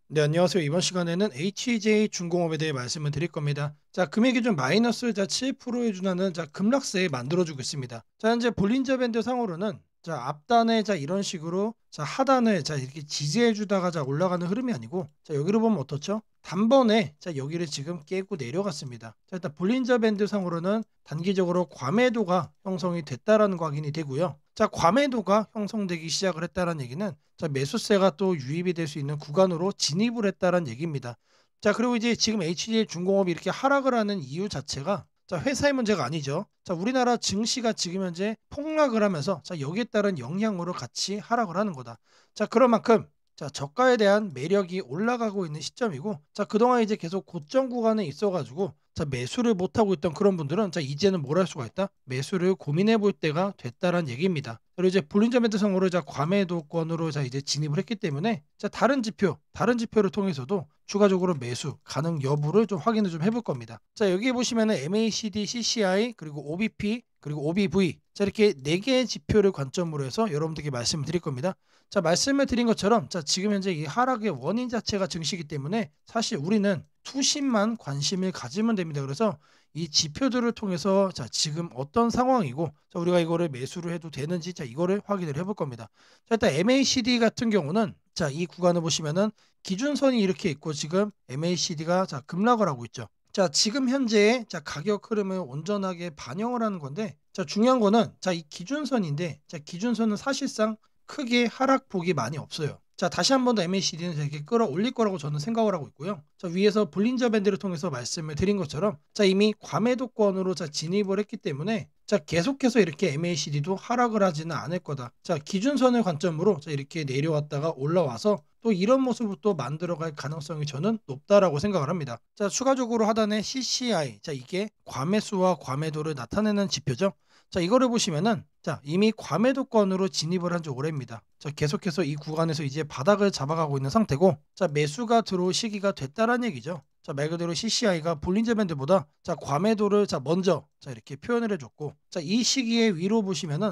네, 안녕하세요. 이번 시간에는 HJ 중공업에 대해 말씀을 드릴 겁니다. 자, 금액 기준 마이너스 7%에 준하는 급락세 만들어주고 있습니다. 자, 현재 볼린저 밴드 상으로는 앞단에 이런 식으로 하단을 이렇게 지지해 주다가 올라가는 흐름이 아니고 여기로 보면 어떻죠? 단번에 여기를 지금 깨고 내려갔습니다. 자, 일단 볼린저 밴드 상으로는 단기적으로 과매도가 형성이 됐다라는 거 확인이 되고요. 자, 과매도가 형성되기 시작을 했다는 얘기는 매수세가 또 유입이 될 수 있는 구간으로 진입을 했다는 얘기입니다. 자, 그리고 이제 지금 HDL 중공업이 이렇게 하락을 하는 이유 자체가 회사의 문제가 아니죠. 자, 우리나라 증시가 지금 현재 폭락을 하면서 여기에 따른 영향으로 같이 하락을 하는 거다. 자, 그런 만큼 저가에 대한 매력이 올라가고 있는 시점이고, 그동안 이제 계속 고점 구간에 있어가지고 매수를 못하고 있던 그런 분들은 이제는 뭘 할 수가 있다? 매수를 고민해 볼 때가 됐다는 얘기입니다. 그리고 이제 볼린저 밴드 상으로 과매도권으로 이제 진입을 했기 때문에 다른 지표를 통해서도 추가적으로 매수 가능 여부를 좀 확인을 좀 해볼 겁니다. 자, 여기 보시면은 MACD, CCI, 그리고 OBP, 그리고 OBV, 이렇게 4개의 지표를 관점으로 해서 여러분들께 말씀을 드릴 겁니다. 자, 말씀을 드린 것처럼 지금 현재 이 하락의 원인 자체가 증시이기 때문에 사실 우리는 투심만 관심을 가지면 됩니다. 그래서 이 지표들을 통해서 지금 어떤 상황이고 우리가 이거를 매수를 해도 되는지 이거를 확인을 해볼 겁니다. 자, 일단 MACD 같은 경우는 이 구간을 보시면은 기준선이 이렇게 있고 지금 MACD가 급락을 하고 있죠. 자, 지금 현재의 가격 흐름을 온전하게 반영을 하는 건데 중요한 거는 이 기준선인데 기준선은 사실상 크게 하락폭이 많이 없어요. 자, 다시 한 번 더 MACD는 이렇게 끌어올릴 거라고 저는 생각을 하고 있고요. 자, 위에서 볼린저 밴드를 통해서 말씀을 드린 것처럼 이미 과매도권으로 진입을 했기 때문에 계속해서 이렇게 MACD도 하락을 하지는 않을 거다. 자, 기준선을 관점으로 이렇게 내려왔다가 올라와서 또 이런 모습을 또 만들어갈 가능성이 저는 높다라고 생각을 합니다. 자, 추가적으로 하단에 CCI, 이게 과매수와 과매도를 나타내는 지표죠. 자, 이거를 보시면은 이미 과매도권으로 진입을 한 지 오래입니다. 계속해서 이 구간에서 이제 바닥을 잡아가고 있는 상태고 매수가 들어올 시기가 됐다는 얘기죠. 말 그대로 CCI가 볼린저 밴드보다 과매도를 먼저 이렇게 표현을 해줬고 이 시기에 위로 보시면은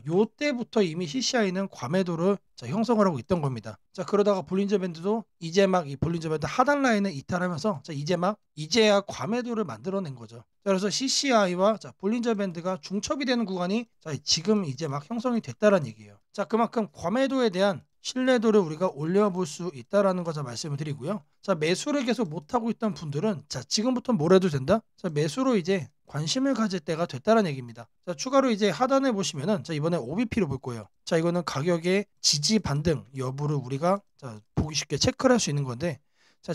요때부터 이미 CCI는 과매도를 형성을 하고 있던 겁니다. 그러다가 볼린저 밴드도 이제 막 이 볼린저 밴드 하단 라인을 이탈하면서 이제야 과매도를 만들어낸 거죠. 그래서 CCI와 볼린저 밴드가 중첩이 되는 구간이 지금 이제 막 형성이 됐다는 얘기예요. 그만큼 과매도에 대한 신뢰도를 우리가 올려볼 수 있다라는 거 말씀을 드리고요. 매수를 계속 못하고 있던 분들은 지금부터 뭘 해도 된다? 매수로 이제 관심을 가질 때가 됐다는 얘기입니다. 추가로 이제 하단에 보시면은 이번에 OBP로 볼 거예요. 이거는 가격의 지지 반등 여부를 우리가 보기 쉽게 체크를 할 수 있는 건데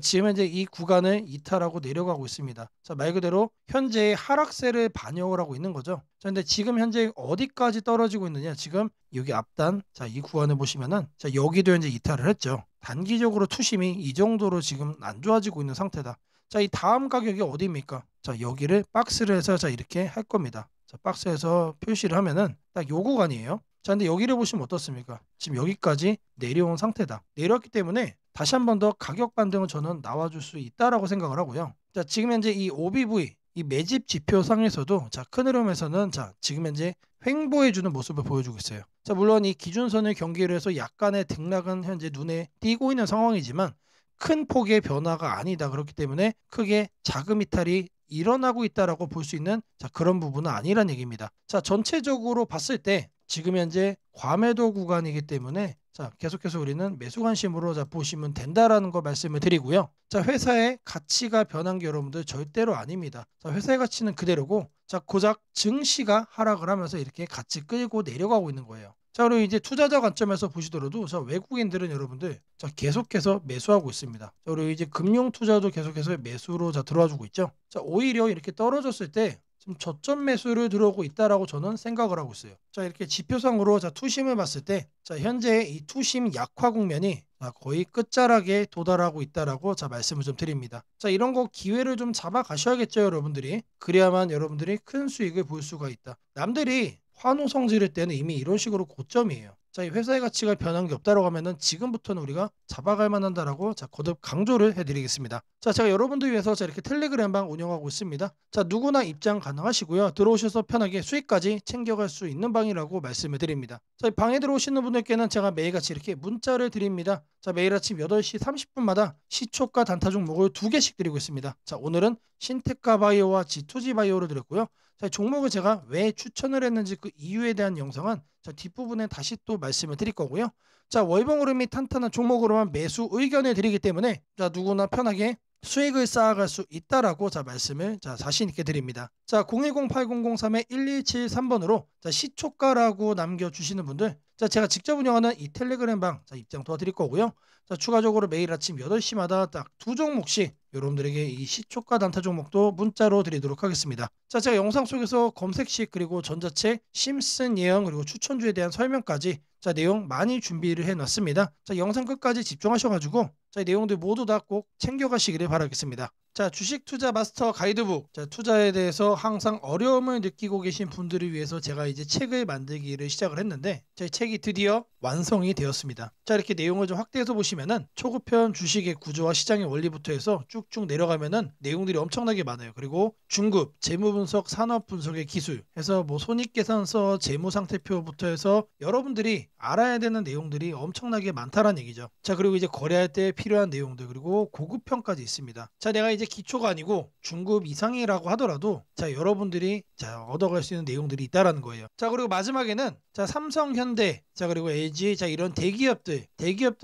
지금 현재 이 구간을 이탈하고 내려가고 있습니다. 말 그대로 현재의 하락세를 반영을 하고 있는 거죠. 근데 지금 현재 어디까지 떨어지고 있느냐? 지금 여기 앞단 이 구간을 보시면은 여기도 현재 이탈을 했죠. 단기적으로 투심이 이 정도로 지금 안 좋아지고 있는 상태다. 이 다음 가격이 어디입니까? 여기를 박스를 해서 이렇게 할 겁니다. 박스에서 표시를 하면은 딱 요 구간이에요. 근데 여기를 보시면 어떻습니까? 지금 여기까지 내려온 상태다. 내려왔기 때문에 다시 한 번 더 가격 반등은 저는 나와줄 수 있다라고 생각을 하고요. 지금 현재 이 OBV, 이 매집 지표상에서도 큰 흐름에서는 지금 현재 횡보해주는 모습을 보여주고 있어요. 물론 이 기준선을 경계로 해서 약간의 등락은 현재 눈에 띄고 있는 상황이지만 큰 폭의 변화가 아니다. 그렇기 때문에 크게 자금 이탈이 일어나고 있다라고 볼 수 있는 그런 부분은 아니란 얘기입니다. 전체적으로 봤을 때 지금 현재 과매도 구간이기 때문에 계속해서 우리는 매수 관심으로 보시면 된다라는 거 말씀을 드리고요. 회사의 가치가 변한 게 여러분들 절대로 아닙니다. 회사의 가치는 그대로고 고작 증시가 하락을 하면서 이렇게 같이 끌고 내려가고 있는 거예요. 그리고 이제 투자자 관점에서 보시더라도 외국인들은 여러분들 계속해서 매수하고 있습니다. 그리고 이제 금융 투자도 계속해서 매수로 들어와주고 있죠. 오히려 이렇게 떨어졌을 때 지금 저점 매수를 들어오고 있다라고 저는 생각을 하고 있어요. 이렇게 지표상으로 투심을 봤을 때 현재 이 투심 약화 국면이 거의 끝자락에 도달하고 있다라고 말씀을 좀 드립니다. 이런 거 기회를 좀 잡아 가셔야겠죠, 여러분들이. 그래야만 여러분들이 큰 수익을 볼 수가 있다. 남들이 환호성 지를 때는 이미 이런 식으로 고점이에요. 이 회사의 가치가 변한 게 없다라고 하면은 지금부터는 우리가 잡아갈 만한다라고 거듭 강조를 해드리겠습니다. 제가 여러분들 위해서 이렇게 텔레그램방 운영하고 있습니다. 누구나 입장 가능하시고요. 들어오셔서 편하게 수익까지 챙겨갈 수 있는 방이라고 말씀을 드립니다. 방에 들어오시는 분들께는 제가 매일같이 이렇게 문자를 드립니다. 자, 매일 아침 8시 30분마다 시초가 단타 종목을 2개씩 드리고 있습니다. 자, 오늘은 신테카 바이오와 G2G 바이오를 드렸고요. 자, 종목을 제가 왜 추천을 했는지 그 이유에 대한 영상은 자, 뒷부분에 다시 또 말씀을 드릴 거고요. 자, 월봉 흐름이 탄탄한 종목으로만 매수 의견을 드리기 때문에 자, 누구나 편하게 수익을 쌓아갈 수 있다라고 자, 말씀을 자, 자신 있게 드립니다. 자, 010-8003-1173번으로 자, 시초가라고 남겨주시는 분들 자, 제가 직접 운영하는 이 텔레그램 방 자, 입장 도와드릴 거고요. 자, 추가적으로 매일 아침 8시마다 딱 2종목씩 여러분들에게 이 시초가 단타 종목도 문자로 드리도록 하겠습니다. 자, 제가 영상 속에서 검색식 그리고 전자책, 심슨 예형 그리고 추천주에 대한 설명까지 자, 내용 많이 준비를 해놨습니다. 자, 영상 끝까지 집중하셔가지고 자, 이 내용들 모두 다 꼭 챙겨가시기를 바라겠습니다. 자, 주식 투자 마스터 가이드북. 자, 투자에 대해서 항상 어려움을 느끼고 계신 분들을 위해서 제가 이제 책을 만들기를 시작을 했는데 제 책이 드디어 완성이 되었습니다. 자, 이렇게 내용을 좀 확대해서 보시면은 초급편 주식의 구조와 시장의 원리부터 해서 쭉쭉 내려가면은 내용들이 엄청나게 많아요. 그리고 중급, 재무 분석, 산업 분석의 기술 해서 뭐 손익계산서, 재무 상태표부터 해서 여러분들이 알아야 되는 내용들이 엄청나게 많다라는 얘기죠. 자, 그리고 이제 거래할 때 필요한 내용들 그리고 고급편까지 있습니다. 자, 내가 이제 기초가 아니고 중급 이상이라고 하더라도 자, 여러분들이 자, 얻어갈 수 있는 내용들이 있다라는 거예요. 자, 그리고 마지막에는 자, 삼성, 현대, 자, 그리고 LG, 자, 이런 대기업들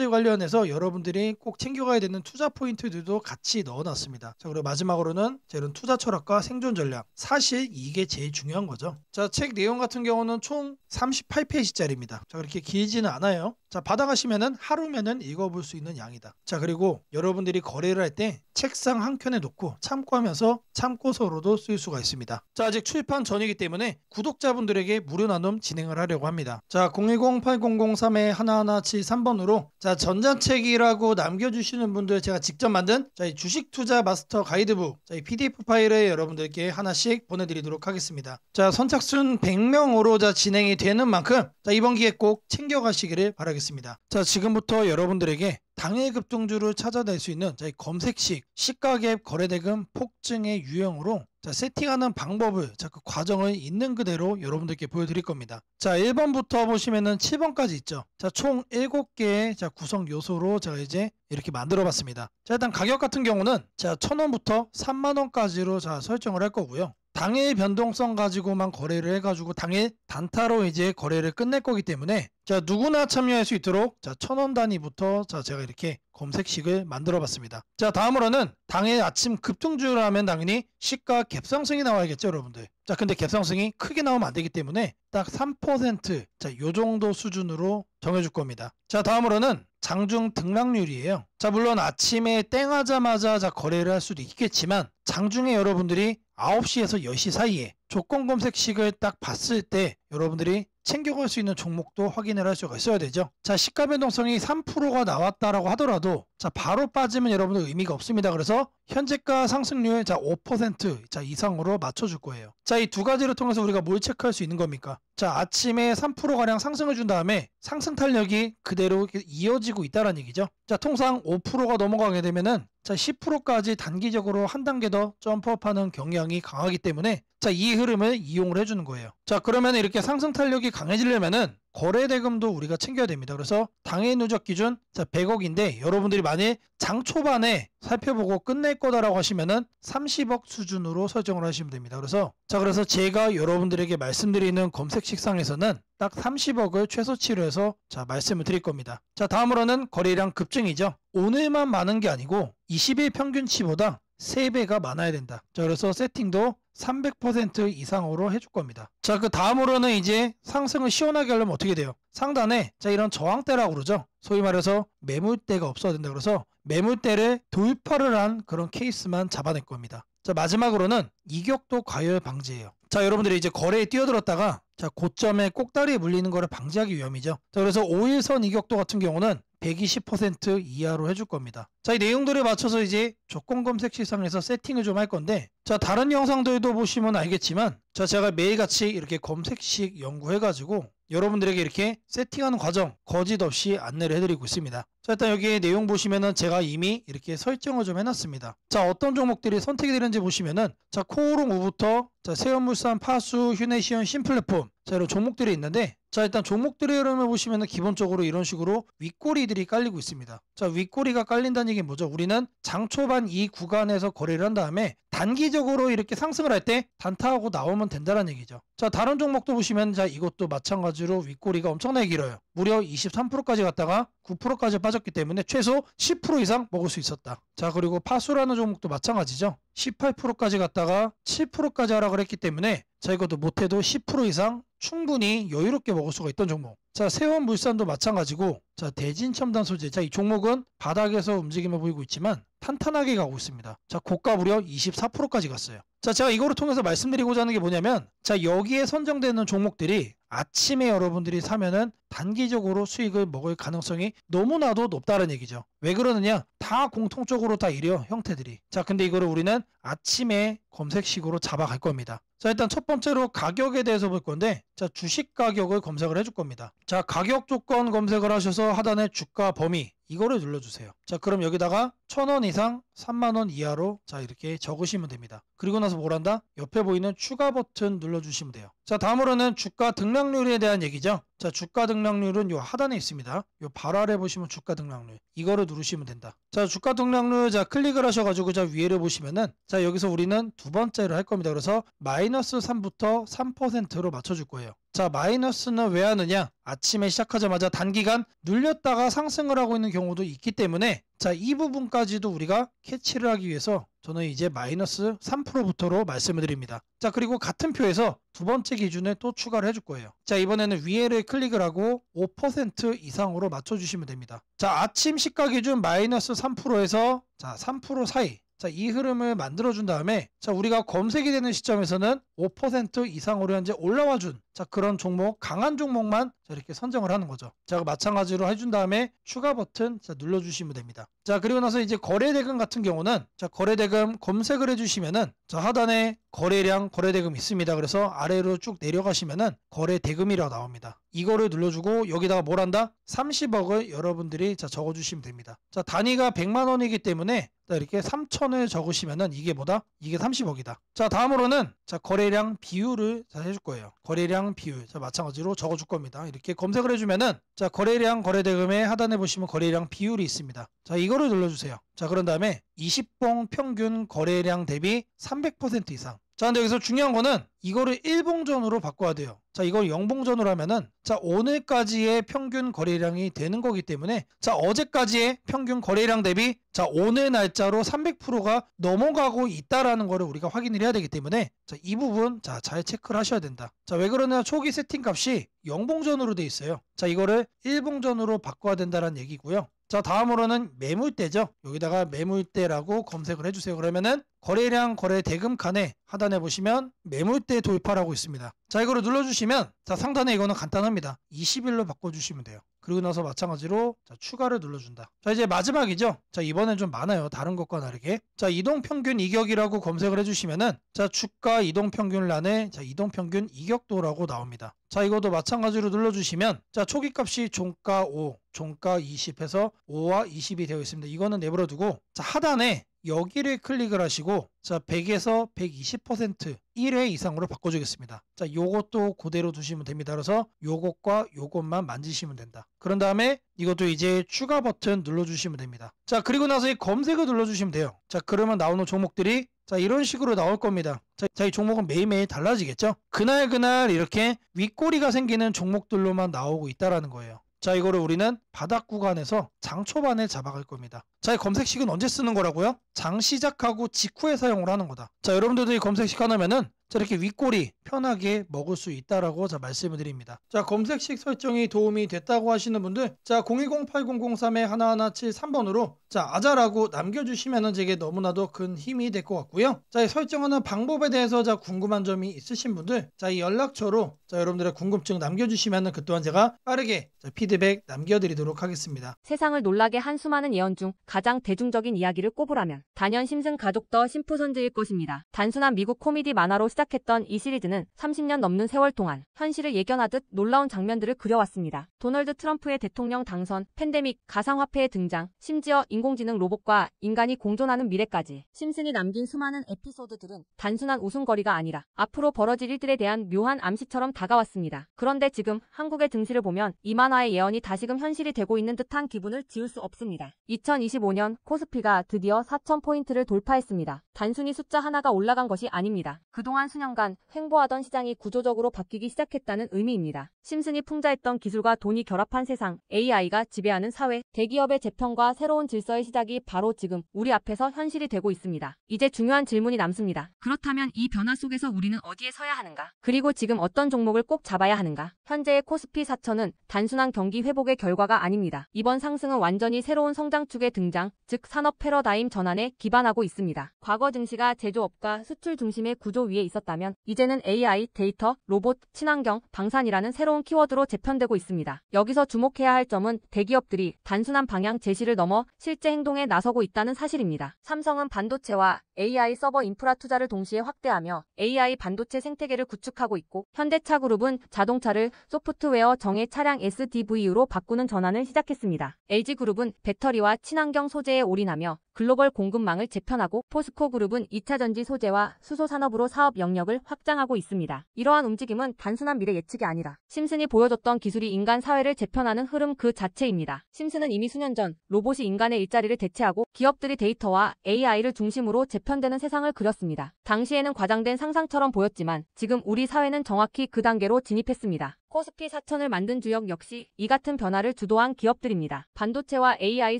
관련해서 여러분들이 꼭 챙겨가야 되는 투자 포인트들도 같이 넣어놨습니다. 자, 그리고 마지막으로는 자, 이런 투자 철학과 생존 전략. 사실 이게 제일 중요한 거죠. 자, 책 내용 같은 경우는 총 38페이지짜리입니다. 자, 그렇게 길지는 않아요. 자, 받아가시면은 하루면은 읽어볼 수 있는 양이다. 자, 그리고 여러분들이 거래를 할 때 책상 한 켠에 놓고 참고하면서 참고서로도 쓸 수가 있습니다. 자, 아직 출판 전이기 때문에 구독자분들에게 무료 나눔 진행을 하려고 합니다. 자, 010-8003-1173번으로 자, 전자책이라고 남겨주시는 분들 제가 직접 만든 자, 이 주식 투자 마스터 가이드북 자, 이 PDF 파일을 여러분들께 하나씩 보내드리도록 하겠습니다. 자, 선착순 100명으로 자, 진행이 되는 만큼 자, 이번 기회 꼭 챙겨가시기를 바라겠습니다. 자, 지금부터 여러분들에게 당일 급등주를 찾아낼 수 있는 자, 이 검색식 시가갭 거래대금 폭증의 유형으로 자, 세팅하는 방법을 자, 그 과정을 있는 그대로 여러분들께 보여드릴 겁니다. 자, 1번부터 보시면은 7번까지 있죠. 자, 총 7개의 자, 구성 요소로 제가 이제 이렇게 만들어 봤습니다. 자, 일단 가격 같은 경우는 자, 1,000원부터 3만원까지로 자, 설정을 할 거고요. 당일 변동성 가지고만 거래를 해가지고 당일 단타로 이제 거래를 끝낼 거기 때문에 자, 누구나 참여할 수 있도록 자, 1,000원 단위부터 자, 제가 이렇게 검색식을 만들어 봤습니다. 자, 다음으로는 당일 아침 급등주를 하면 당연히 시가 갭상승이 나와야겠죠, 여러분들. 자, 근데 갭상승이 크게 나오면 안 되기 때문에 딱 3% 자, 요 정도 수준으로 정해줄 겁니다. 자, 다음으로는 장중 등락률이에요. 자, 물론 아침에 땡하자마자 자, 거래를 할 수도 있겠지만 장중에 여러분들이 9시에서 10시 사이에 조건 검색식을 딱 봤을 때 여러분들이 챙겨갈 수 있는 종목도 확인을 할 수가 있어야 되죠. 자, 시가 변동성이 3%가 나왔다라고 하더라도 자, 바로 빠지면 여러분들 의미가 없습니다. 그래서 현재가 상승률 자, 5% 자, 이상으로 맞춰줄 거예요. 자, 이 두 가지를 통해서 우리가 뭘 체크할 수 있는 겁니까? 자, 아침에 3%가량 상승을 준 다음에 상승 탄력이 그대로 이어지고 있다는 얘기죠. 자, 통상 5%가 넘어가게 되면은 자, 10%까지 단기적으로 한 단계 더 점프업하는 경향이 강하기 때문에 자, 이 흐름을 이용을 해주는 거예요. 자, 그러면 이렇게 상승 탄력이 강해지려면은 거래대금도 우리가 챙겨야 됩니다. 그래서 당일 누적 기준 자, 100억인데 여러분들이 만일 장 초반에 살펴보고 끝낼 거다라고 하시면은 30억 수준으로 설정을 하시면 됩니다. 그래서 제가 여러분들에게 말씀드리는 검색식상에서는 딱 30억을 최소치로 해서 자, 말씀을 드릴 겁니다. 자, 다음으로는 거래량 급증이죠. 오늘만 많은 게 아니고 20일 평균치보다 3배가 많아야 된다. 자, 그래서 세팅도 300% 이상으로 해줄 겁니다. 자, 그 다음으로는 이제 상승을 시원하게 하려면 어떻게 돼요? 상단에 자, 이런 저항대라고 그러죠. 소위 말해서 매물대가 없어야 된다. 그래서 매물대를 돌파를 한 그런 케이스만 잡아낼 겁니다. 자, 마지막으로는 이격도 과열 방지예요. 자, 여러분들이 이제 거래에 뛰어들었다가 자, 고점에 꼭다리에 물리는 거를 방지하기 위함이죠. 자, 그래서 5일선 이격도 같은 경우는 120% 이하로 해줄 겁니다. 자, 이 내용들에 맞춰서 이제 조건 검색 시상에서 세팅을 좀 할 건데 자, 다른 영상들도 보시면 알겠지만 자, 제가 매일같이 이렇게 검색식 연구해가지고 여러분들에게 이렇게 세팅하는 과정 거짓 없이 안내를 해드리고 있습니다. 자, 일단 여기 내용 보시면은 제가 이미 이렇게 설정을 좀 해놨습니다. 자, 어떤 종목들이 선택이 되는지 보시면은 자, 코오롱 5부터 자, 세연물산, 파수, 휴네시온, 신플랫폼 자, 이런 종목들이 있는데, 자, 일단 종목들의 흐름을 보시면 기본적으로 이런 식으로 윗꼬리들이 깔리고 있습니다. 자, 윗꼬리가 깔린다는 얘기는 뭐죠? 우리는 장 초반 이 구간에서 거래를 한 다음에 단기적으로 이렇게 상승을 할 때 단타하고 나오면 된다는 얘기죠. 자, 다른 종목도 보시면, 자, 이것도 마찬가지로 윗꼬리가 엄청나게 길어요. 무려 23%까지 갔다가 9%까지 빠졌기 때문에 최소 10% 이상 먹을 수 있었다. 자, 그리고 파수라는 종목도 마찬가지죠. 18%까지 갔다가 7%까지 하락을 했기 때문에, 자, 이것도 못해도 10% 이상 충분히 여유롭게 먹을 수가 있던 종목. 자, 세원물산도 마찬가지고, 자, 대진첨단소재. 자, 이 종목은 바닥에서 움직임을 보이고 있지만 탄탄하게 가고 있습니다. 자, 고가 무려 24%까지 갔어요. 자, 제가 이거를 통해서 말씀드리고자 하는 게 뭐냐면, 자, 여기에 선정되는 종목들이 아침에 여러분들이 사면은 단기적으로 수익을 먹을 가능성이 너무나도 높다는 얘기죠. 왜 그러느냐? 다 공통적으로 다 이래요, 형태들이. 자, 근데 이거를 우리는 아침에 검색식으로 잡아갈 겁니다. 자, 일단 첫 번째로 가격에 대해서 볼 건데, 자, 주식 가격을 검색을 해줄 겁니다. 자, 가격 조건 검색을 하셔서 하단에 주가 범위, 이거를 눌러주세요. 자, 그럼 여기다가 1,000원 이상 3만원 이하로, 자, 이렇게 적으시면 됩니다. 그리고 나서 뭘 한다? 옆에 보이는 추가 버튼 눌러주시면 돼요. 자, 다음으로는 주가 등락률에 대한 얘기죠. 자, 주가 등락률은 요 하단에 있습니다. 요 바로 아래 보시면 주가 등락률, 이거를 누르시면 된다. 자, 주가 등락률, 자, 클릭을 하셔가지고, 자, 위에를 보시면은, 자, 여기서 우리는 두 번째로 할 겁니다. 그래서 마이너스 3부터 3%로 맞춰줄 거예요. 자, 마이너스는 왜 하느냐? 아침에 시작하자마자 단기간 눌렸다가 상승을 하고 있는 경우도 있기 때문에, 자, 이 부분까지도 우리가 캐치를 하기 위해서 저는 이제 마이너스 3%부터로 말씀을 드립니다. 자, 그리고 같은 표에서 두 번째 기준에 또 추가를 해줄 거예요. 자, 이번에는 위에를 클릭을 하고 5% 이상으로 맞춰주시면 됩니다. 자, 아침 시가 기준 마이너스 3%에서 자, 3% 사이. 자, 이 흐름을 만들어준 다음에, 자, 우리가 검색이 되는 시점에서는 5% 이상으로 현재 올라와준, 자, 그런 종목, 강한 종목만, 자, 이렇게 선정을 하는 거죠. 자, 마찬가지로 해준 다음에 추가 버튼, 자, 눌러주시면 됩니다. 자, 그리고 나서 이제 거래대금 같은 경우는, 자, 거래대금 검색을 해주시면은, 자, 하단에 거래량, 거래대금 있습니다. 그래서 아래로 쭉 내려가시면은 거래대금이라고 나옵니다. 이거를 눌러주고 여기다가 뭘 한다? 30억을 여러분들이, 자, 적어주시면 됩니다. 자, 단위가 100만 원이기 때문에, 자, 이렇게 3천을 적으시면은 이게 뭐다? 이게 30억이다. 자, 다음으로는, 자, 거래량 비율을, 자, 해줄 거예요. 거래량 비율, 자, 마찬가지로 적어줄 겁니다. 이렇게 검색을 해주면은, 자, 거래량, 거래대금의 하단에 보시면 거래량 비율이 있습니다. 자, 이거를 눌러주세요. 자, 그런 다음에 20봉 평균 거래량 대비 300% 이상. 자, 근데 여기서 중요한 거는 이거를 1봉전으로 바꿔야 돼요. 자, 이걸 0봉전으로 하면은, 자, 오늘까지의 평균 거래량이 되는 거기 때문에, 자, 어제까지의 평균 거래량 대비, 자, 오늘 날짜로 300%가 넘어가고 있다라는 거를 우리가 확인을 해야 되기 때문에, 자, 이 부분, 자, 잘 체크를 하셔야 된다. 자, 왜 그러냐? 초기 세팅 값이 0봉전으로 돼 있어요. 자, 이거를 1봉전으로 바꿔야 된다는 얘기고요. 자, 다음으로는 매물대죠. 여기다가 매물대라고 검색을 해주세요. 그러면은 거래량, 거래대금 칸에 하단에 보시면 매물대 돌파라고 있습니다. 자, 이거를 눌러주시면, 자, 상단에 이거는 간단합니다. 20일로 바꿔주시면 돼요. 그리고 나서 마찬가지로, 자, 추가를 눌러준다. 자, 이제 마지막이죠. 자, 이번엔 좀 많아요. 다른 것과 다르게. 자, 이동평균 이격이라고 검색을 해주시면은, 자, 주가 이동평균란에, 자, 이동평균 이격도라고 나옵니다. 자, 이것도 마찬가지로 눌러주시면, 자, 초기값이 종가 5, 종가 20 해서 5와 20이 되어 있습니다. 이거는 내버려두고, 자, 하단에 여기를 클릭을 하시고, 자, 100에서 120% 1회 이상으로 바꿔주겠습니다. 자, 요것도 그대로 두시면 됩니다. 그래서 요것과 요것만 만지시면 된다. 그런 다음에 이것도 이제 추가 버튼 눌러주시면 됩니다. 자, 그리고 나서 이 검색을 눌러주시면 돼요. 자, 그러면 나오는 종목들이, 자, 이런 식으로 나올 겁니다. 자, 이 종목은 매일매일 달라지겠죠? 그날 이렇게 윗꼬리가 생기는 종목들로만 나오고 있다라는 거예요. 자, 이거를 우리는 바닥 구간에서 장 초반에 잡아갈 겁니다. 자, 이 검색식은 언제 쓰는 거라고요? 장 시작하고 직후에 사용을 하는 거다. 자, 여러분들도 이 검색식 하나면은, 자, 이렇게 윗꼬리 편하게 먹을 수 있다라고, 자, 말씀을 드립니다. 자, 검색식 설정이 도움이 됐다고 하시는 분들, 자, 010-8003-1173번으로, 자, 아자라고 남겨주시면은 제게 너무나도 큰 힘이 될 것 같고요. 자, 이 설정하는 방법에 대해서, 자, 궁금한 점이 있으신 분들, 자, 이 연락처로, 자, 여러분들의 궁금증 남겨주시면은 그 또한 제가 빠르게, 자, 피드백 남겨드리도록 하겠습니다. 세상을 놀라게 한 수많은 예언 중 가장 대중적인 이야기를 꼽으라면 단연 심슨 가족 더 심프손즈일 것입니다. 단순한 미국 코미디 만화로 시작했던 이 시리즈는 30년 넘는 세월 동안 현실을 예견하듯 놀라운 장면들을 그려왔습니다. 도널드 트럼프의 대통령 당선, 팬데믹, 가상화폐의 등장, 심지어 인공지능 로봇과 인간이 공존하는 미래까지 심슨이 남긴 수많은 에피소드들은 단순한 웃음거리가 아니라 앞으로 벌어질 일들에 대한 묘한 암시처럼 다가왔습니다. 그런데 지금 한국의 등실을 보면 이 만화의 예언이 다시금 현실이 되고 있는 듯한 기분을 지울 수 없습니다. 2025년 코스피가 드디어 4,000포인트를 돌파했습니다. 단순히 숫자 하나가 올라간 것이 아닙니다. 그동안 수년간 횡보하던 시장이 구조적으로 바뀌기 시작했다는 의미입니다. 심슨이 풍자했던 기술과 돈이 결합한 세상, AI가 지배하는 사회, 대기업의 재편과 새로운 질서의 시작이 바로 지금 우리 앞에서 현실이 되고 있습니다. 이제 중요한 질문이 남습니다. 그렇다면 이 변화 속에서 우리는 어디에 서야 하는가? 그리고 지금 어떤 종목을 꼭 잡아야 하는가? 현재의 코스피 4천은 단순한 경기 회복의 결과가 아닙니다. 이번 상승은 완전히 새로운 성장축의 등장, 즉 산업 패러다임 전환에 기반하고 있습니다. 과거 증시가 제조업과 수출 중심의 구조 위에 있었다면 이제는 AI, 데이터, 로봇, 친환경, 방산이라는 새로운 키워드로 재편되고 있습니다. 여기서 주목해야 할 점은 대기업들이 단순한 방향 제시를 넘어 실제 행동에 나서고 있다는 사실입니다. 삼성은 반도체와 AI 서버 인프라 투자를 동시에 확대하며 AI 반도체 생태계를 구축하고 있고, 현대차그룹은 자동차를 소프트웨어 정예 차량 SDV로 바꾸는 전환을 시작했습니다. LG그룹은 배터리와 친환경 소재에 올인하며 글로벌 공급망을 재편하고, 포스코그룹은 2차전지 소재와 수소 산업으로 사업 영역을 확장하고 있습니다. 이러한 움직임은 단순한 미래 예측이 아니라 심슨이 보여줬던 기술이 인간 사회를 재편하는 흐름 그 자체입니다. 심슨은 이미 수년 전 로봇이 인간의 일자리를 대체하고 기업들이 데이터와 AI를 중심으로 재편되는 세상을 그렸습니다. 당시에는 과장된 상상처럼 보였지만 지금 우리 사회는 정확히 그 단계로 진입했습니다. 코스피 4천을 만든 주역 역시 이 같은 변화를 주도한 기업들입니다. 반도체와 AI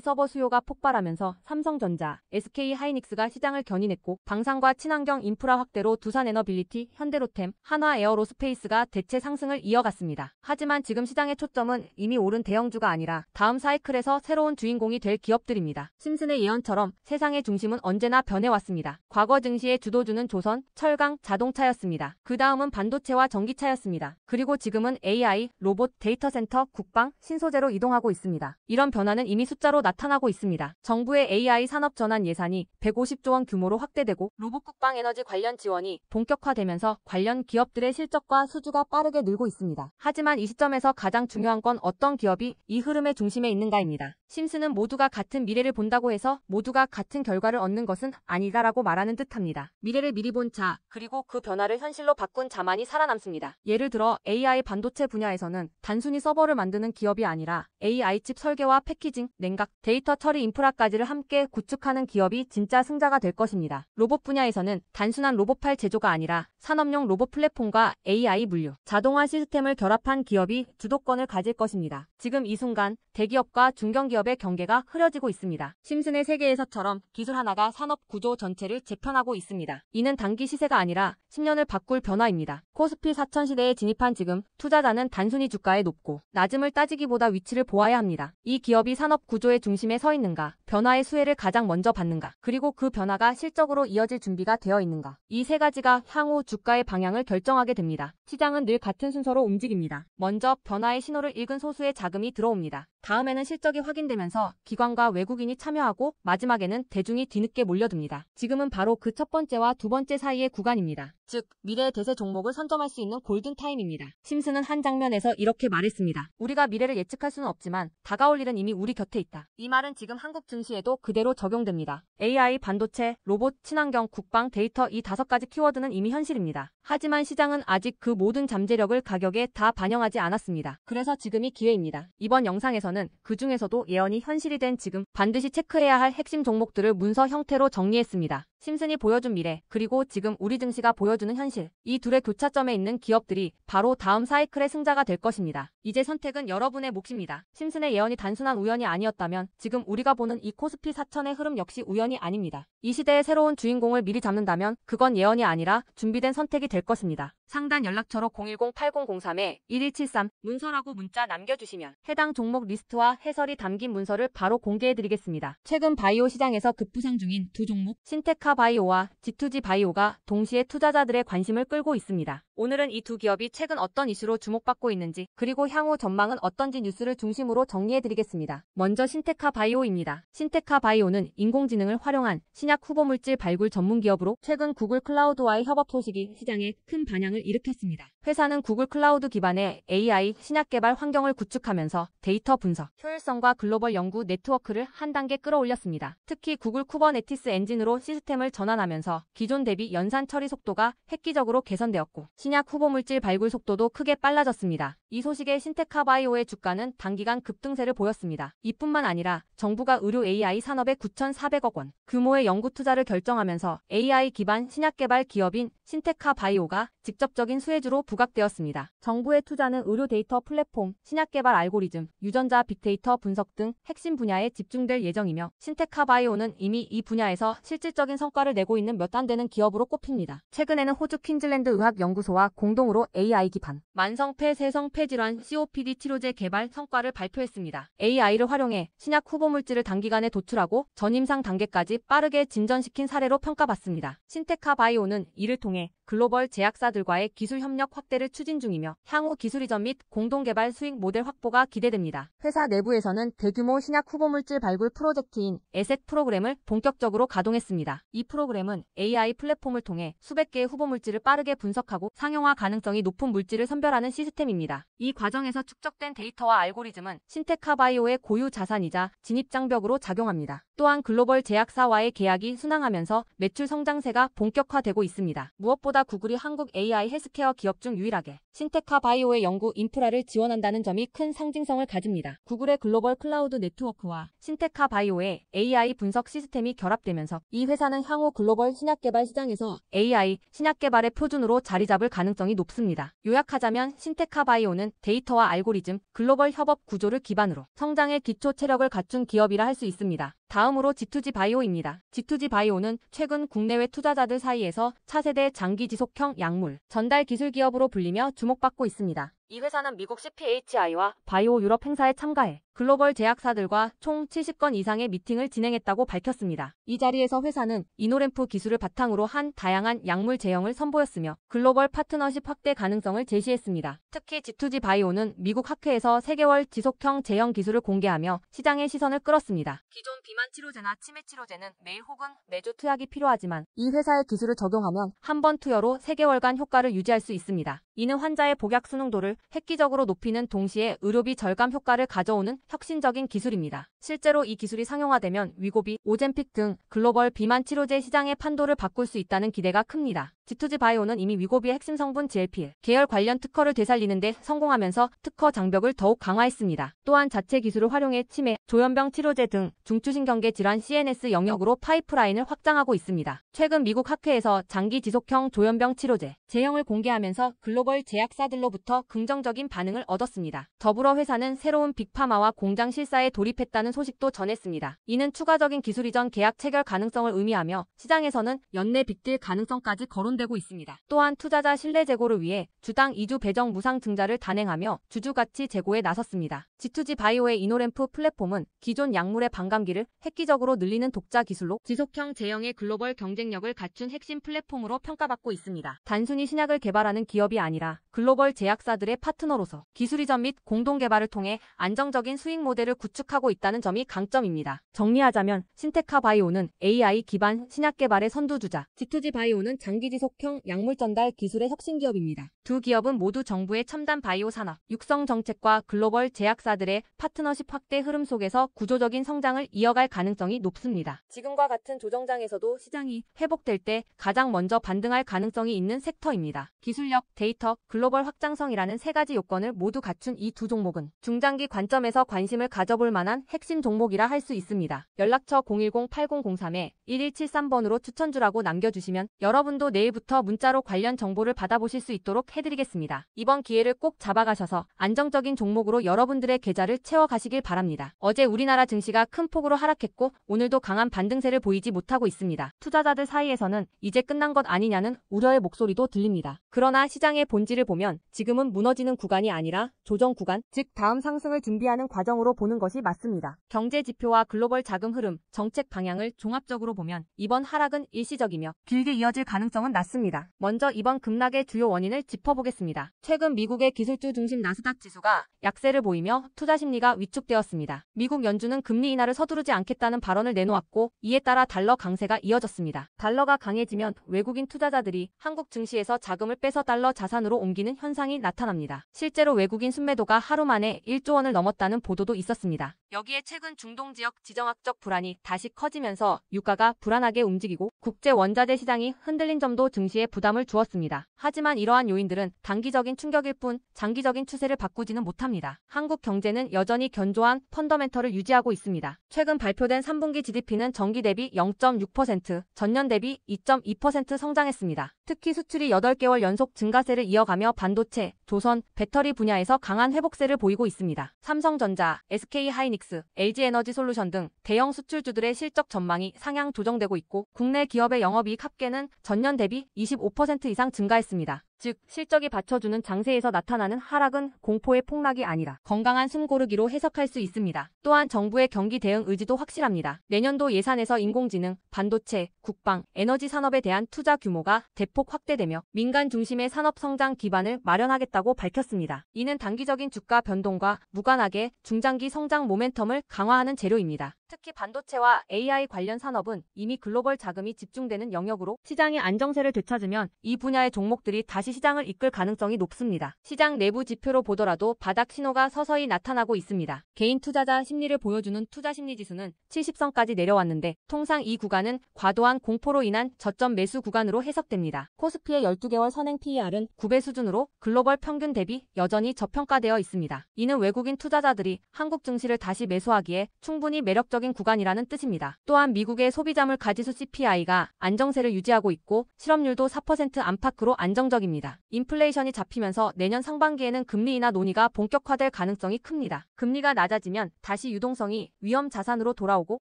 서버 수요가 폭발하면서 삼성전자, SK하이닉스가 시장을 견인했고, 방산과 친환경 인프라 확대로 두산에너빌리티, 현대로템, 한화에어로스페이스가 대체 상승을 이어갔습니다. 하지만 지금 시장의 초점은 이미 오른 대형주가 아니라 다음 사이클에서 새로운 주인공이 될 기업들입니다. 심슨의 예언처럼 세상의 중심은 언제나 변해왔습니다. 과거 증시의 주도주는 조선, 철강, 자동차였습니다. 그 다음은 반도체와 전기차였습니다. 그리고 지금은 AI, 로봇, 데이터 센터, 국방, 신소재로 이동하고 있습니다. 이런 변화는 이미 숫자로 나타나고 있습니다. 정부의 AI 산업 전환 예산이 150조 원 규모로 확대되고, 로봇 국방 에너지 관련 지원이 본격화되면서 관련 기업들의 실적과 수주가 빠르게 늘고 있습니다. 하지만 이 시점에서 가장 중요한 건 어떤 기업이 이 흐름의 중심에 있는가입니다. 심슨은 모두가 같은 미래를 본다고 해서 모두가 같은 결과를 얻는 것은 아니다라고 말하는 듯합니다. 미래를 미리 본 자, 그리고 그 변화를 현실로 바꾼 자만이 살아남습니다. 예를 들어 AI 반도체 분야에서는 단순히 서버를 만드는 기업이 아니라 AI 칩 설계와 패키징, 냉각, 데이터 처리 인프라까지를 함께 구축하는 기업이 진짜 승자가 될 것입니다. 로봇 분야에서는 단순한 로봇팔 제조가 아니라 산업용 로봇 플랫폼과 AI 물류, 자동화 시스템을 결합한 기업이 주도권을 가질 것입니다. 지금 이 순간 대기업과 중견기업의 경계가 흐려지고 있습니다. 심슨의 세계에서처럼 기술 하나가 산업 구조 전체를 재편하고 있습니다. 이는 단기 시세가 아니라 10년을 바꿀 변화입니다. 코스피 4천 시대에 진입한 지금 투자자는 단순히 주가의 높고 낮음을 따지기보다 위치를 보아야 합니다. 이 기업이 산업 구조의 중심에 서 있는가, 변화의 수혜를 가장 먼저 받는가, 그리고 그 변화가 실적으로 이어질 준비가 되어 있는가. 이 세 가지가 향후 주가의 방향을 결정하게 됩니다. 시장은 늘 같은 순서로 움직입니다. 먼저 변화의 신호를 읽은 소수의 자금이 들어옵니다. 다음에는 실적이 확인되면서 기관과 외국인이 참여하고, 마지막에는 대중이 뒤늦게 몰려듭니다. 지금은 바로 그 첫 번째와 두 번째 사이의 구간입니다. 즉, 미래의 대세 종목을 선점할 수 있는 골든타임입니다. 심슨은 한 장면에서 이렇게 말했습니다. 우리가 미래를 예측할 수는 없지만 다가올 일은 이미 우리 곁에 있다. 이 말은 지금 한국 증시에도 그대로 적용됩니다. AI, 반도체, 로봇, 친환경, 국방, 데이터, 이 5가지 키워드는 이미 현실입니다. 하지만 시장은 아직 그 모든 잠재력을 가격에 다 반영하지 않았습니다. 그래서 지금이 기회입니다. 이번 영상에서는 그 중에서도 예언이 현실이 된 지금 반드시 체크해야 할 핵심 종목들을 문서 형태로 정리했습니다. 심슨이 보여준 미래, 그리고 지금 우리 증시가 보여주는 현실, 이 둘의 교차점에 있는 기업들이 바로 다음 사이클의 승자가 될 것입니다. 이제 선택은 여러분의 몫입니다. 심슨의 예언이 단순한 우연이 아니었다면 지금 우리가 보는 이 코스피 4천의 흐름 역시 우연이 아닙니다. 이 시대의 새로운 주인공을 미리 잡는다면 그건 예언이 아니라 준비된 선택이 될 것입니다. 상단 연락처로 010-8003-1173 문서라고 문자 남겨주시면 해당 종목 리스트와 해설이 담긴 문서를 바로 공개해드리겠습니다. 최근 바이오 시장에서 급부상 중인 두 종목, 신테카 신테카 바이오와 G2G 바이오가 동시에 투자자들의 관심을 끌고 있습니다. 오늘은 이 두 기업이 최근 어떤 이슈로 주목받고 있는지, 그리고 향후 전망은 어떤지 뉴스를 중심으로 정리해드리겠습니다. 먼저 신테카 바이오입니다. 신테카 바이오는 인공지능을 활용한 신약 후보물질 발굴 전문 기업으로 최근 구글 클라우드와의 협업 소식이 시장에 큰 반향을 일으켰습니다. 회사는 구글 클라우드 기반의 AI 신약 개발 환경을 구축하면서 데이터 분석, 효율성과 글로벌 연구 네트워크를 한 단계 끌어올렸습니다. 특히 구글 쿠버네티스 엔진으로 시스템을 전환하면서 기존 대비 연산 처리 속도가 획기적으로 개선되었고, 신약 후보물질 발굴 속도도 크게 빨라졌습니다. 이 소식에 신테카 바이오의 주가는 단기간 급등세를 보였습니다. 이뿐만 아니라 정부가 의료 AI 산업에 9,400억 원 규모의 연구 투자를 결정하면서 AI 기반 신약 개발 기업인 신테카 바이오가 직접적인 수혜주로 부각되었습니다. 정부의 투자는 의료 데이터 플랫폼, 신약 개발 알고리즘, 유전자 빅데이터 분석 등 핵심 분야에 집중될 예정이며, 신테카 바이오는 이미 이 분야에서 실질적인 성과를 내고 있는 몇 안 되는 기업으로 꼽힙니다. 최근에는 호주 퀸즐랜드 의학연구소와 공동으로 AI 기반 만성폐 세성폐 질환 COPD 치료제 개발 성과를 발표했습니다. AI를 활용해 신약 후보물질을 단기간에 도출하고 전임상 단계까지 빠르게 진전시킨 사례로 평가받습니다. 신테카 바이오는 이를 통해 글로벌 제약사들과의 기술 협력 확대를 추진 중이며, 향후 기술 이전 및 공동개발 수익 모델 확보가 기대됩니다. 회사 내부에서는 대규모 신약 후보물질 발굴 프로젝트인 에셋 프로그램을 본격적으로 가동했습니다. 이 프로그램은 AI 플랫폼을 통해 수백 개의 후보물질을 빠르게 분석하고 상용화 가능성이 높은 물질을 선별하는 시스템입니다. 이 과정에서 축적된 데이터와 알고리즘은 신테카 바이오의 고유 자산이자 진입장벽으로 작용합니다. 또한 글로벌 제약사와의 계약이 순항하면서 매출 성장세가 본격화되고 있습니다. 무엇보다 구글이 한국 AI 헬스케어 기업 중 유일하게 신테카 바이오의 연구 인프라를 지원한다는 점이 큰 상징성을 가집니다. 구글의 글로벌 클라우드 네트워크와 신테카 바이오의 AI 분석 시스템이 결합되면서 이 회사는 향후 글로벌 신약 개발 시장에서 AI 신약 개발의 표준으로 자리 잡을 가능성이 높습니다. 요약하자면 신테카 바이오는 데이터와 알고리즘, 글로벌 협업 구조를 기반으로 성장의 기초 체력을 갖춘 기업이라 할 수 있습니다. 다음으로 G2G 바이오입니다. G2G 바이오는 최근 국내외 투자자들 사이에서 차세대 장기지속형 약물 전달 기술 기업으로 불리며 주목받고 있습니다. 이 회사는 미국 CPHI와 바이오 유럽 행사에 참가해 글로벌 제약사들과 총 70건 이상의 미팅을 진행했다고 밝혔습니다. 이 자리에서 회사는 이노램프 기술을 바탕으로 한 다양한 약물 제형을 선보였으며 글로벌 파트너십 확대 가능성을 제시했습니다. 특히 G2G 바이오는 미국 학회에서 3개월 지속형 제형 기술을 공개하며 시장의 시선을 끌었습니다. 기존 비만 치료제나 치매 치료제는 매일 혹은 매주 투약이 필요하지만 이 회사의 기술을 적용하면 한 번 투여로 3개월간 효과를 유지할 수 있습니다. 이는 환자의 복약 수능도를 획기적으로 높이는 동시에 의료비 절감 효과를 가져오는 혁신적인 기술입니다. 실제로 이 기술이 상용화되면 위고비, 오젬픽 등 글로벌 비만 치료제 시장의 판도를 바꿀 수 있다는 기대가 큽니다. G2G 바이오는 이미 위고비의 핵심 성분 GLP-1 계열 관련 특허를 되살리는 데 성공하면서 특허 장벽을 더욱 강화했습니다. 또한 자체 기술을 활용해 치매, 조현병 치료제 등 중추신경계 질환 CNS 영역으로 파이프라인을 확장하고 있습니다. 최근 미국 학회에서 장기 지속형 조현병 치료제 제형을 공개하면서 글로벌 제약사들로부터 긍정적인 반응을 얻었습니다. 더불어 회사는 새로운 빅파마와 공장 실사에 돌입했다는 소식도 전했습니다. 이는 추가적인 기술 이전 계약 체결 가능성을 의미하며 시장에서는 연내 빅딜 가능성까지 거론되고 있습니다. 또한 투자자 신뢰 제고를 위해 주당 2주 배정 무상 증자를 단행하며 주주가치 제고에 나섰습니다. G2G 바이오의 이노램프 플랫폼은 기존 약물의 반감기를 획기적으로 늘리는 독자 기술로 지속형 제형의 글로벌 경쟁력을 갖춘 핵심 플랫폼으로 평가받고 있습니다. 단순히 신약을 개발하는 기업이 아니라 글로벌 제약사들의 파트너로서 기술 이전 및 공동 개발을 통해 안정적인 수익 모델을 구축하고 있다는 점이 강점입니다. 정리하자면 신테카 바이오는 AI 기반 신약 개발의 선두주자, G2G 바이오는 장기 지속형 약물 전달 기술의 혁신 기업입니다. 두 기업은 모두 정부의 첨단 바이오 산업, 육성 정책과 글로벌 제약사들의 파트너십 확대 흐름 속에서 구조적인 성장을 이어갈 가능성이 높습니다. 지금과 같은 조정장에서도 시장이 회복될 때 가장 먼저 반등할 가능성이 있는 섹터입니다. 기술력, 데이터, 글로벌 확장성이라는 세 가지 요건을 모두 갖춘 이 두 종목은 중장기 관점에서 관심을 가져볼 만한 핵심 종목이라 할 수 있습니다. 연락처 010-8003-1173번으로 추천주라고 남겨주시면 여러분도 내일부터 문자로 관련 정보를 받아보실 수 있도록 해드리겠습니다. 이번 기회를 꼭 잡아가셔서 안정적인 종목으로 여러분들의 계좌를 채워가시길 바랍니다. 어제 우리나라 증시가 큰 폭으로 하락했고 오늘도 강한 반등세를 보이지 못하고 있습니다. 투자자들 사이에서는 이제 끝난 것 아니냐는 우려의 목소리도 들립니다. 그러나 시장의 본질을 보면 지금은 무너지는 구간이 아니라 조정 구간, 즉 다음 상승을 준비하는 과정으로 보는 것이 맞습니다. 경제 지표와 글로벌 자금 흐름, 정책 방향을 종합적으로 보면 이번 하락은 일시적이며 길게 이어질 가능성은 낮습니다. 먼저 이번 급락의 주요 원인을 짚어보겠습니다. 최근 미국의 기술주 중심 나스닥 지수가 약세를 보이며 투자 심리가 위축되었습니다. 미국 연준은 금리 인하를 서두르지 않겠다는 발언을 내놓았고 이에 따라 달러 강세가 이어졌습니다. 달러가 강해지면 외국인 투자자들이 한국 증시에서 자금을 빼서 달러 자산으로 옮기는 현상이 나타납니다. 실제로 외국인 순매도가 하루 만에 1조 원을 넘었다는 보도도 있었습니다. 여기에 최근 중동 지역 지정학적 불안이 다시 커지면서 유가가 불안하게 움직이고 국제 원자재 시장이 흔들린 점도 증시에 부담을 주었습니다. 하지만 이러한 요인들은 단기적인 충격일 뿐 장기적인 추세를 바꾸지는 못합니다. 한국 경제는 여전히 견조한 펀더멘털을 유지하고 있습니다. 최근 발표된 3분기 GDP는 전기 대비 0.6%, 전년 대비 2.2% 성장했습니다. 특히 수출이 8개월 연속 증가세를 이어가며 반도체, 조선, 배터리 분야에서 강한 회복세를 보이고 있습니다. 삼성전자, SK하이닉스, LG에너지솔루션 등 대형 수출주들의 실적 전망이 상향 조정되고 있고 국내 기업의 영업이익 합계는 전년 대비 25% 이상 증가했습니다. 즉 실적이 받쳐주는 장세에서 나타나는 하락은 공포의 폭락이 아니라 건강한 숨고르기로 해석할 수 있습니다. 또한 정부의 경기 대응 의지도 확실합니다. 내년도 예산에서 인공지능, 반도체, 국방, 에너지 산업에 대한 투자 규모가 대폭 확대되며 민간 중심의 산업 성장 기반을 마련하겠다고 밝혔습니다. 이는 단기적인 주가 변동과 무관하게 중장기 성장 모멘텀을 강화하는 재료입니다. 특히 반도체와 AI 관련 산업은 이미 글로벌 자금이 집중되는 영역으로 시장이 안정세를 되찾으면 이 분야의 종목들이 다시 시장을 이끌 가능성이 높습니다. 시장 내부 지표로 보더라도 바닥 신호가 서서히 나타나고 있습니다. 개인 투자자 심리를 보여주는 투자심리지수는 70선까지 내려왔는데 통상 이 구간은 과도한 공포로 인한 저점 매수 구간으로 해석됩니다. 코스피의 12개월 선행 PER은 9배 수준으로 글로벌 평균 대비 여전히 저평가되어 있습니다. 이는 외국인 투자자들이 한국 증시를 다시 매수하기에 충분히 매력적인 구간이라는 뜻입니다. 또한 미국의 소비자물 가지수 CPI가 안정세를 유지하고 있고 실업률도 4% 안팎으로 안정적입니다. 인플레이션이 잡히면서 내년 상반기에는 금리 인하 논의가 본격화될 가능성이 큽니다. 금리가 낮아지면 다시 유동성이 위험 자산으로 돌아오고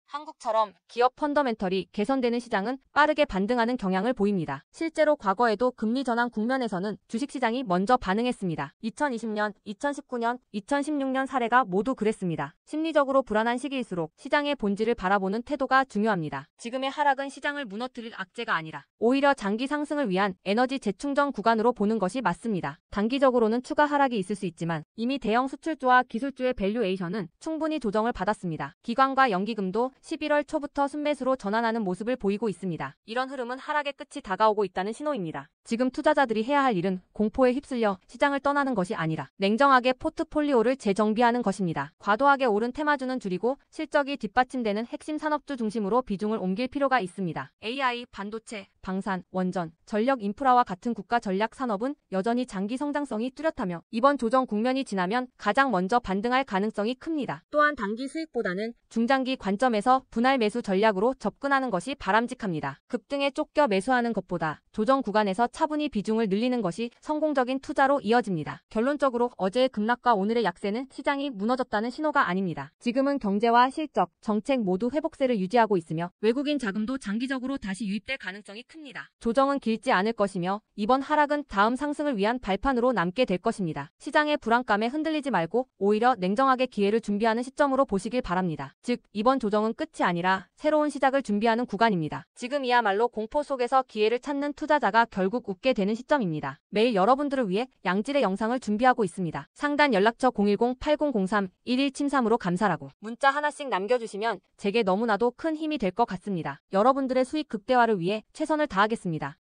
한국처럼 기업 펀더멘털이 개선되는 시장은 빠르게 반등하는 경향을 보입니다. 실제로 과거에도 금리 전환 국면에서는 주식시장이 먼저 반응했습니다. 2020년, 2019년, 2016년 사례가 모두 그랬습니다. 심리적으로 불안한 시기일수록 시장의 본질을 바라보는 태도가 중요합니다. 지금의 하락은 시장을 무너뜨릴 악재가 아니라 오히려 장기 상승을 위한 에너지 재충전 구간으로 보는 것이 맞습니다. 단기적으로는 추가 하락이 있을 수 있지만 이미 대형 수출주와 기술주의 밸류에이션은 충분히 조정을 받았습니다. 기관과 연기금도 11월 초부터 순매수로 전환하는 모습을 보이고 있습니다. 이런 흐름은 하락의 끝이 다가오고 있다는 신호입니다. 지금 투자자들이 해야 할 일은 공포에 휩쓸려 시장을 떠나는 것이 아니라 냉정하게 포트폴리오를 재정비하는 것입니다. 과도하게 오른 테마주는 줄이고 실적이 뒷받침되는 핵심 산업주 중심으로 비중을 옮길 필요가 있습니다. AI, 반도체, 방산, 원전, 전력 인프라와 같은 국가 전략 산업은 여전히 장기 성장성이 뚜렷하며 이번 조정 국면이 지나면 가장 먼저 반등할 가능성이 큽니다. 또한 단기 수익보다는 중장기 관점에서 분할 매수 전략으로 접근하는 것이 바람직합니다. 급등에 쫓겨 매수하는 것보다 조정 구간에서 차분히 비중을 늘리는 것이 성공적인 투자로 이어집니다. 결론적으로 어제의 급락과 오늘의 약세는 시장이 무너졌다는 신호가 아닙니다. 지금은 경제와 실적, 정책 모두 회복세를 유지하고 있으며 외국인 자금도 장기적으로 다시 유입될 가능성이 큽니다. 조정은 길지 않을 것이며 이번 하락은 다음 상승을 위한 발판으로 남게 될 것입니다. 시장의 불안감에 흔들리지 말고 오히려 냉정하게 기회를 준비하는 시점으로 보시길 바랍니다. 즉, 이번 조정은 끝이 아니라 새로운 시작을 준비하는 구간입니다. 지금이야말로 공포 속에서 기회를 찾는 투자자가 결국 웃게 되는 시점입니다. 매일 여러분들을 위해 양질의 영상을 준비하고 있습니다. 상단 연락처 010-8003-1173으로 감사라고 문자 하나씩 남겨주시면 제게 너무나도 큰 힘이 될 것 같습니다. 여러분들의 수익 극대화를 위해 최선을 다하겠습니다.